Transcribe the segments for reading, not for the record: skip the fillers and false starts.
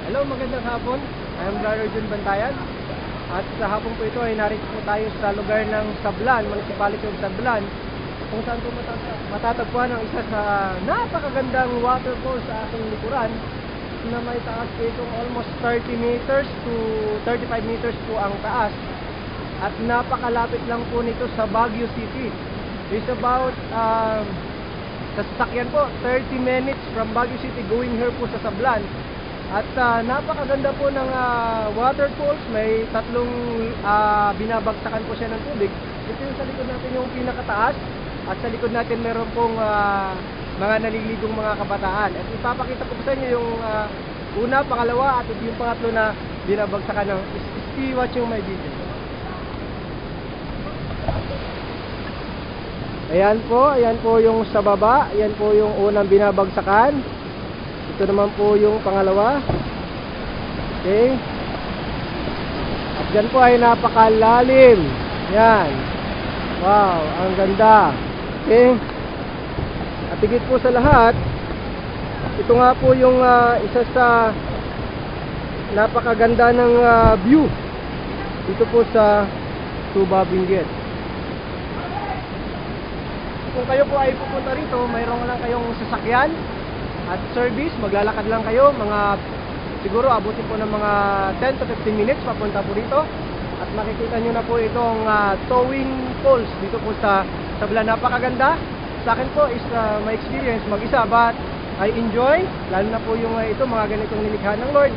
Hello, magandang hapon. I am Brother Jun Bantayan. At sa hapon po ito ay narito po tayo sa lugar ng Sablan, Municipality of Sablan, kung saan po matatagpuan ang isa sa napakagandang waterfall sa ating likuran na may taas po itong almost 30 meters to 35 meters po ang taas. At napakalapit lang po nito sa Baguio City. It's about sa sasakyan po 30 minutes from Baguio City going here po sa Sablan. At napakaganda po ng waterfalls. May tatlong binabagsakan po siya ng tubig. Ito yung sa likod natin yung pinakataas. At sa likod natin meron pong mga naliligong mga kabataan. At ipapakita ko po sa inyo yung una, pangalawa at yung pangatlo na binabagsakan ng see watching my video. Ayan po yung sa baba. Ayan po yung unang binabagsakan. Ito naman po yung pangalawa. Okay. At dyan po ay napakalalim. Yan. Wow, ang ganda. Okay. At higit po sa lahat, ito nga po yung isa sa napakaganda ng view dito po sa Tuba Benguet. Kung kayo po ay pupunta rito, mayroon lang kayong sasakyan at service, maglalakad lang kayo, mga siguro abutin po ng mga 10 to 15 minutes papunta po rito. At makikita nyo na po itong towing poles dito po sa Sablan. Napakaganda. Sa akin po is my experience mag-isa, but I enjoy, lalo na po yung ito, mga ganitong nilikha ng Lord,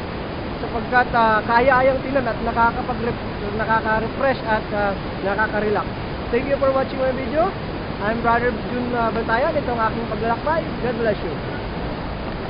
sapagkat kaya-ayang tinan at nakaka-refresh at nakaka-relax. Thank you for watching my video. I'm Brother Jun Bantayan. Ito ang aking paglalakbay. God bless you.